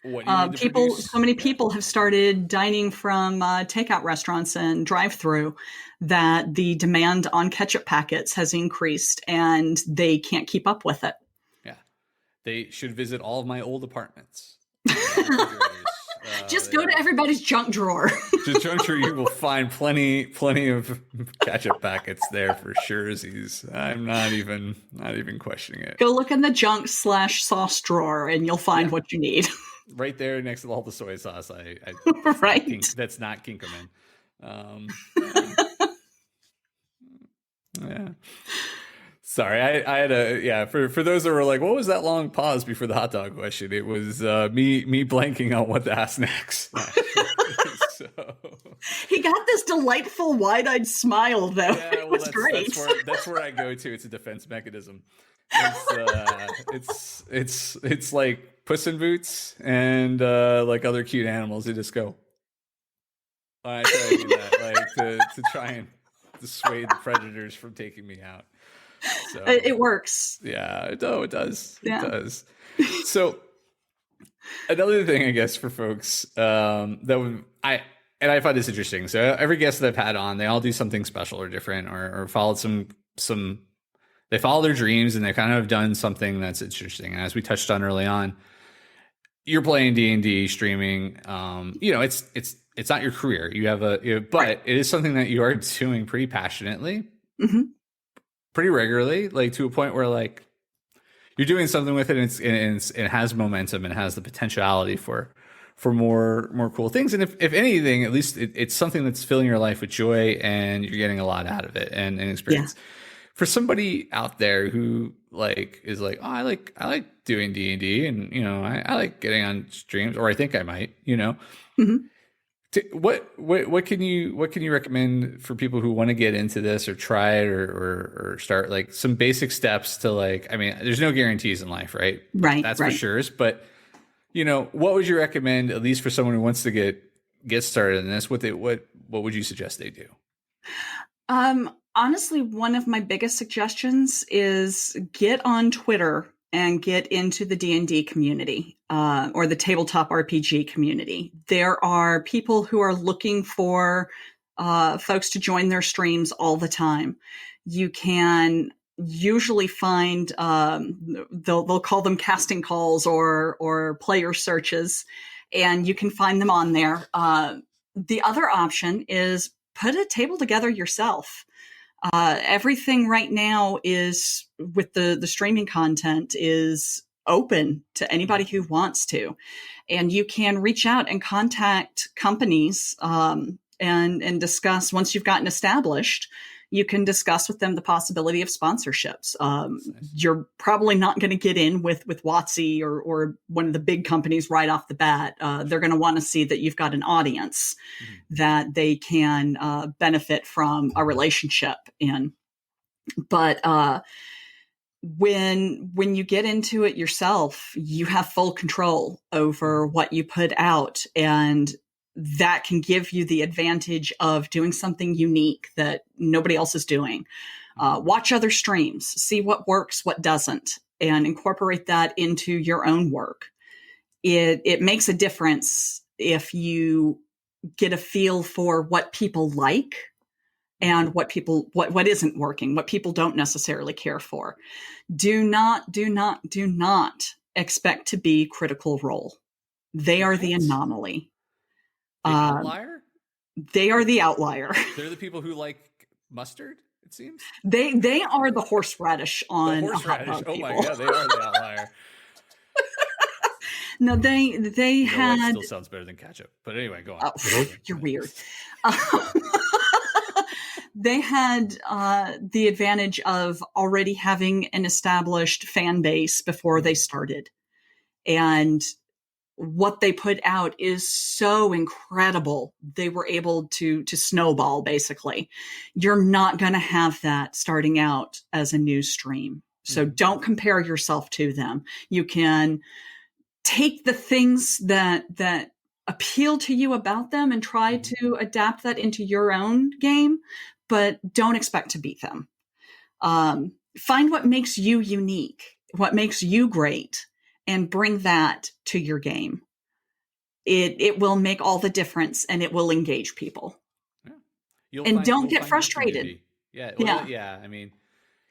so many people have started dining from takeout restaurants and drive-through that the demand on ketchup packets has increased and they can't keep up with it. Yeah, they should visit all of my old apartments. Just go to everybody's junk drawer. Just junk drawer, you will find plenty of ketchup packets there for sure. I'm not even questioning it. Go look in the junk/sauce drawer, and you'll find what you need. Right there next to all the soy sauce. Right. That's not Kinkoman. Yeah. Sorry, I had for those that were like, what was that long pause before the hot dog question? It was me blanking on what to ask next. So he got this delightful wide-eyed smile, though. Yeah, it was great. That's where I go to. It's a defense mechanism. It's like Puss in Boots and like other cute animals. They just go. I try to do that, like to try and dissuade the predators from taking me out. So it works. Yeah, it does. Yeah. It does. So another thing, I guess, for folks I find this interesting. So every guest that I've had on, they all do something special or different, or followed some. They follow their dreams, and they kind of have done something that's interesting. And as we touched on early on, you're playing D&D, streaming. It's not your career. You have but it is something that you are doing pretty passionately, pretty regularly, like to a point where like you're doing something with it, and it has momentum and has the potentiality for more cool things. And if anything, at least it's something that's filling your life with joy, and you're getting a lot out of it and experience. Yeah. For somebody out there who like is like, oh, I like doing D&D, and I like getting on streams, or I think I might, what can you recommend for people who want to get into this or try it or start, like some basic steps to, like, I mean, there's no guarantees in life, right? Right. That's for sure. But what would you recommend, at least for someone who wants to get started in this? What would you suggest they do? Honestly, one of my biggest suggestions is get on Twitter and get into the D&D community, or the tabletop RPG community. There are people who are looking for folks to join their streams all the time. You can usually find, they'll call them casting calls or player searches, and you can find them on there. The other option is put a table together yourself. Everything right now is, with the streaming content, is open to anybody who wants to. And you can reach out and contact companies and discuss, once you've gotten established, you can discuss with them the possibility of sponsorships. You're probably not going to get in with WotC or one of the big companies right off the bat. They're going to want to see that you've got an audience that they can benefit from a relationship in. But when you get into it yourself, you have full control over what you put out, and that can give you the advantage of doing something unique that nobody else is doing. Watch other streams, see what works, what doesn't, and incorporate that into your own work. It makes a difference if you get a feel for what people like and what isn't working, what people don't necessarily care for. Do not expect to be Critical Role. They are the anomaly. The outlier? They are the outlier. They're the people who like mustard, it seems. They are the horseradish on the horseradish. A hot dog. Oh my god, they are the outlier. No, they had. That still sounds better than ketchup. But anyway, go on. Oh, you're weird. They had the advantage of already having an established fan base before they started, and what they put out is so incredible. They were able to snowball, basically. You're not going to have that starting out as a new stream. So don't compare yourself to them. You can take the things that appeal to you about them and try to adapt that into your own game, but don't expect to beat them. Find what makes you unique, what makes you great, and bring that to your game. It will make all the difference, and it will engage people. Yeah. And don't get frustrated. Yeah. Well, yeah. I mean,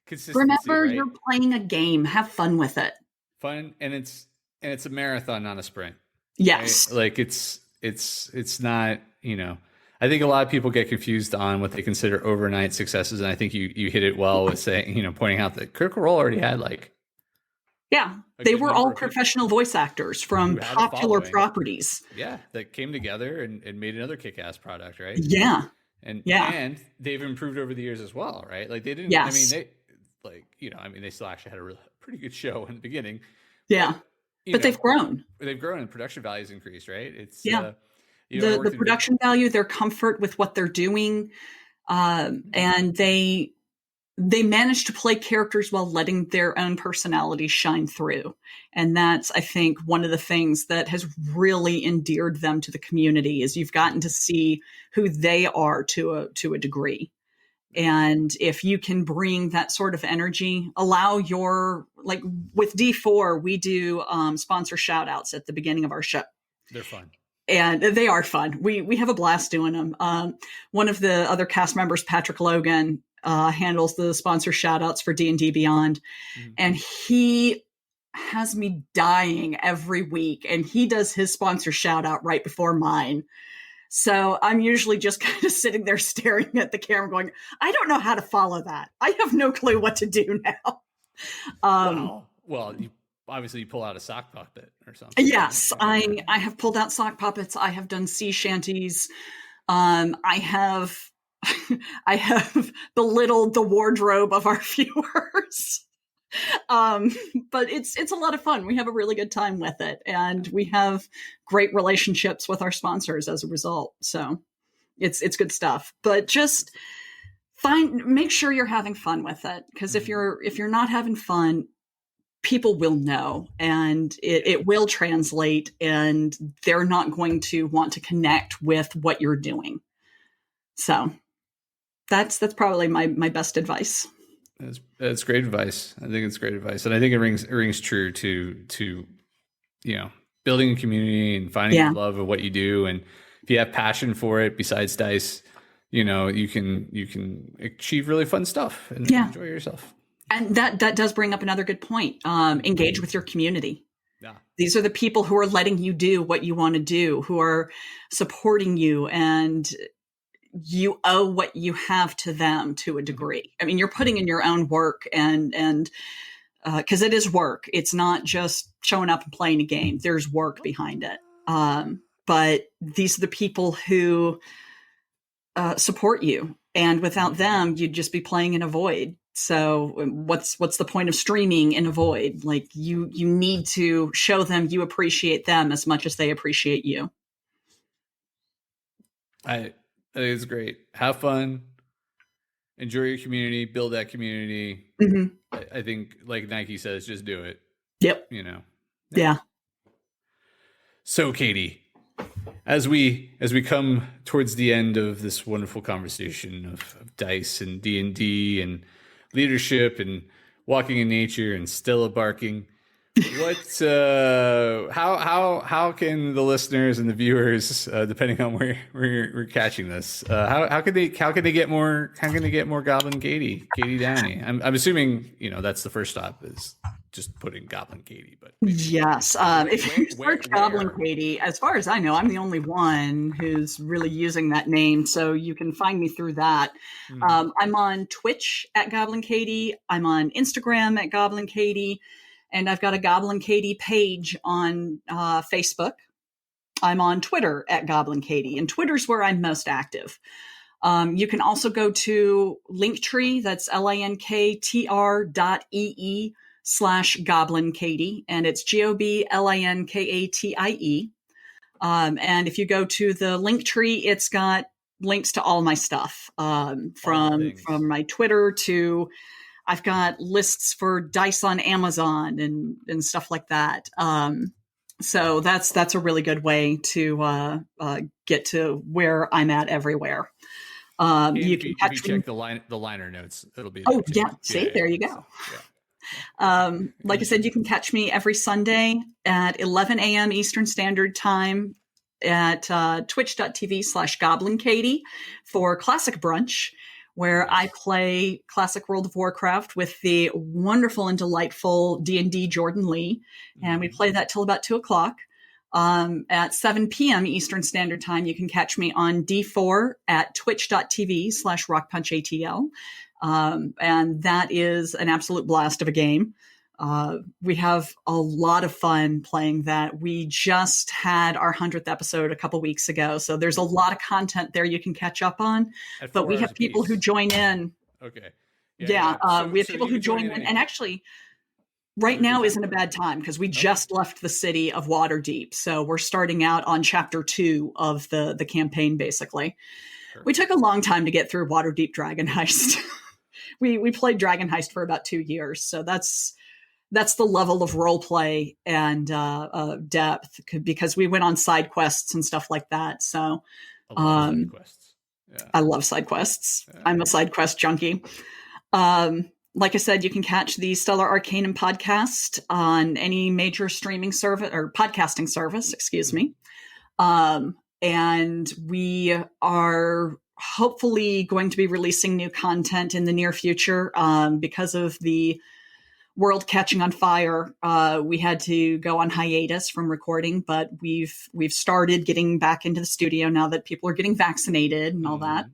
consistency. Remember, right? You're playing a game. Have fun with it. Fun, and it's a marathon, not a sprint. Yes. Right? Like it's not, I think a lot of people get confused on what they consider overnight successes. And I think you hit it well with saying, pointing out that Critical Role already had like Yeah. a They good were number all of people professional voice actors from who had a popular following. properties. Yeah. That came together and made another kick-ass product. Right. Yeah. And Yeah. they've improved over the years as well. Right. Like they didn't, Yes. they still actually had a pretty good show in the beginning, Yeah. But they've grown. they've grown and production values increased. Right. It's, Yeah. I The worked in production value, their comfort with what they're doing, and they manage to play characters while letting their own personality shine through. And that's, I think, one of the things that has really endeared them to the community is you've gotten to see who they are to a degree. And if you can bring that sort of energy, allow like with D4, we do sponsor shout outs at the beginning of our show. They're fun. And they are fun. We have a blast doing them. One of the other cast members, Patrick Logan, handles the sponsor shout outs for D&D Beyond. Mm-hmm. And he has me dying every week. And he does his sponsor shout out right before mine. So I'm usually just kind of sitting there staring at the camera going, I don't know how to follow that. I have no clue what to do now. Well, you obviously pull out a sock puppet or something. Yes, I have pulled out sock puppets. I have done sea shanties. I have belittled the wardrobe of our viewers. But it's a lot of fun. We have a really good time with it, and we have great relationships with our sponsors as a result. So it's good stuff. But just make sure you're having fun with it, because if you're not having fun, people will know, and it will translate, and they're not going to want to connect with what you're doing. So that's probably my best advice. That's great advice. I think it's great advice. And I think it rings true to building a community and finding love of what you do. And if you have passion for it, besides dice, you can achieve really fun stuff and enjoy yourself. And that does bring up another good point. Engage with your community. Yeah. These are the people who are letting you do what you want to do, who are supporting you, and you owe what you have to them to a degree. I mean, you're putting in your own work, and because it is work. It's not just showing up and playing a game. There's work behind it. But these are the people who support you, and without them, you'd just be playing in a void. So what's the point of streaming in a void? Like you need to show them you appreciate them as much as they appreciate you. I think it's great. Have fun, enjoy your community, build that community. Mm-hmm. I think, like Nike says, just do it. Yep. Yeah. So, Katie, as we come towards the end of this wonderful conversation of dice and D&D and leadership and walking in nature and Stella barking, what how can the listeners and the viewers, depending on where we're catching this, how can they get more Goblin Katie Downey? I'm assuming that's the first stop is just putting Goblin Katie, but yes, if you search Goblin Katie, as far as I know, I'm the only one who's really using that name, so you can find me through that. I'm on Twitch at Goblin Katie. I'm on Instagram at Goblin Katie. And I've got a Goblin Katie page on Facebook. I'm on Twitter at Goblin Katie, and Twitter's where I'm most active. You can also go to Linktree, that's linktr.ee/Goblin Katie, and it's GOBLINKATIE. And if you go to the Linktree, it's got links to all my stuff, from my Twitter to I've got lists for dice on Amazon and stuff like that. So that's a really good way to get to where I'm at everywhere. You can check the liner notes. It'll be. Oh yeah, see, there you go. Like I said, you can catch me every Sunday at 11 a.m. Eastern Standard Time at twitch.tv/Goblin Katie for Classic Brunch, where I play classic World of Warcraft with the wonderful and delightful D&D Jordan Lee. And we play that till about 2:00. At 7 p.m. Eastern Standard Time, you can catch me on D4 at twitch.tv/rockpunchatl. And that is an absolute blast of a game. We have a lot of fun playing that. We just had our 100th episode a couple weeks ago, so there's a lot of content there you can catch up on. But we have people who join in. Okay. Yeah. We have people who join in. And actually, right now isn't a bad time because we just left the city of Waterdeep. So we're starting out on chapter 2 of the campaign, basically. Perfect. We took a long time to get through Waterdeep Dragon Heist. we played Dragon Heist for about 2 years. So that's the level of role play and depth, because we went on side quests and stuff like that. So side quests. Yeah. I love side quests. Yeah. I'm a side quest junkie. Like I said, you can catch the Stellar Arcanum podcast on any major streaming service or podcasting service, excuse me. And we are hopefully going to be releasing new content in the near future. Because of the world catching on fire, we had to go on hiatus from recording, but we've started getting back into the studio now that people are getting vaccinated and all that.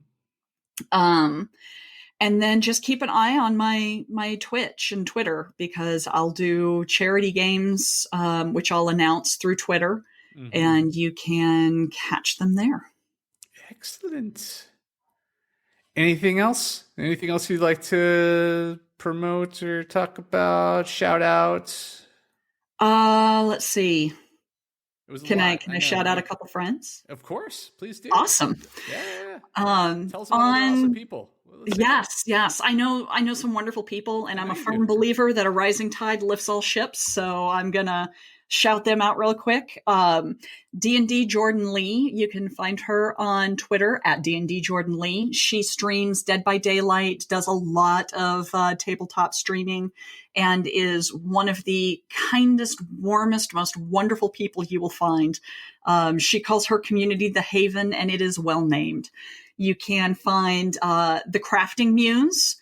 And then just keep an eye on my Twitch and Twitter, because I'll do charity games, which I'll announce through Twitter, and you can catch them there. Excellent. Anything else? Anything else you'd like to promote or talk about? Shout out? Let's see. Can I shout out a couple friends? Of course, please do. Awesome. Yeah. Tell us about awesome people. Yes. I know some wonderful people, and I'm a firm believer that a rising tide lifts all ships. So I'm gonna shout them out real quick. D&D Jordan Lee. You can find her on Twitter at D&D Jordan Lee. She streams Dead by Daylight, does a lot of tabletop streaming, and is one of the kindest, warmest, most wonderful people you will find. She calls her community the Haven, and it is well named. You can find the Crafting Muse,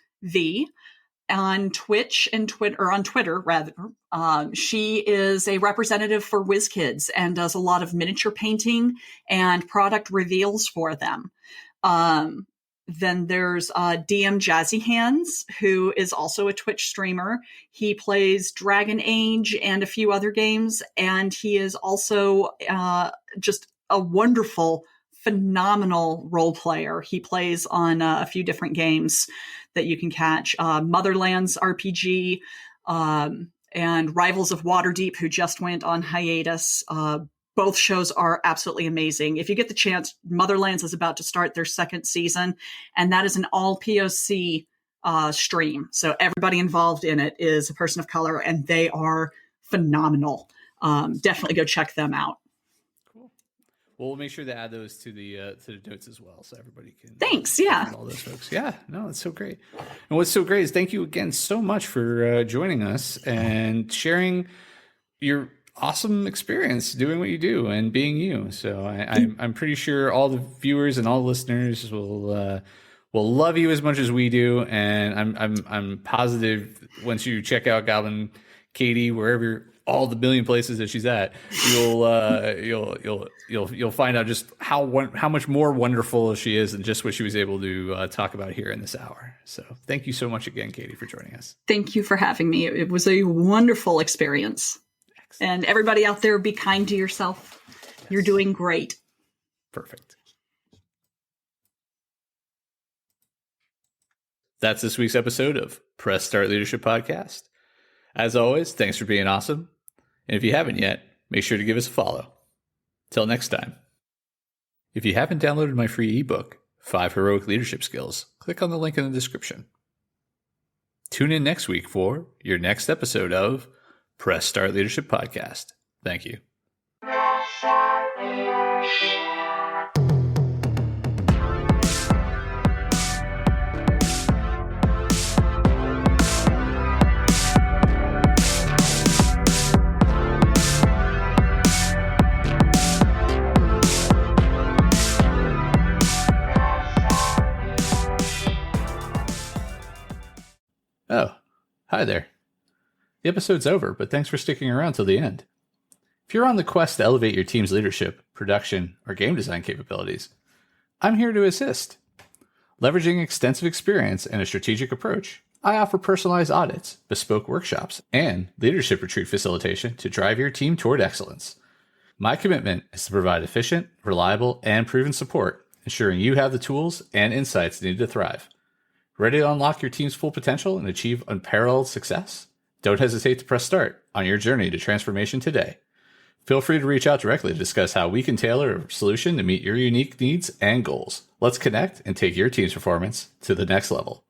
on Twitch and Twitter rather. She is a representative for WizKids and does a lot of miniature painting and product reveals for them. Then there's DM Jazzy Hands, who is also a Twitch streamer. He plays Dragon Age and a few other games, and he is also just a wonderful, phenomenal role player. He plays on a few different games that you can catch. Motherlands RPG and Rivals of Waterdeep, who just went on hiatus. Both shows are absolutely amazing. If you get the chance, Motherlands is about to start their second season, and that is an all POC stream. So everybody involved in it is a person of color, and they are phenomenal. Definitely go check them out. Well, we'll make sure to add those to the notes as well, so everybody can. Thanks. Yeah. All those folks. Yeah. No, it's so great. And what's so great is thank you again so much for joining us and sharing your awesome experience doing what you do and being you. So I'm pretty sure all the viewers and all the listeners will love you as much as we do, and I'm positive once you check out Goblin Katie, wherever all the million places that she's at, you'll find out just how much more wonderful she is than just what she was able to talk about here in this hour. So thank you so much again, Katie, for joining us. Thank you for having me. It was a wonderful experience. Excellent. And everybody out there, be kind to yourself. Yes. You're doing great. Perfect. That's this week's episode of Press Start Leadership Podcast. As always, thanks for being awesome. And if you haven't yet, make sure to give us a follow. Till next time. If you haven't downloaded my free ebook, 5 Heroic Leadership Skills, click on the link in the description. Tune in next week for your next episode of Press Start Leadership Podcast. Thank you. Oh, hi there. The episode's over, but thanks for sticking around till the end. If you're on the quest to elevate your team's leadership, production, or game design capabilities, I'm here to assist. Leveraging extensive experience and a strategic approach, I offer personalized audits, bespoke workshops, and leadership retreat facilitation to drive your team toward excellence. My commitment is to provide efficient, reliable, and proven support, ensuring you have the tools and insights needed to thrive. Ready to unlock your team's full potential and achieve unparalleled success? Don't hesitate to press start on your journey to transformation today. Feel free to reach out directly to discuss how we can tailor a solution to meet your unique needs and goals. Let's connect and take your team's performance to the next level.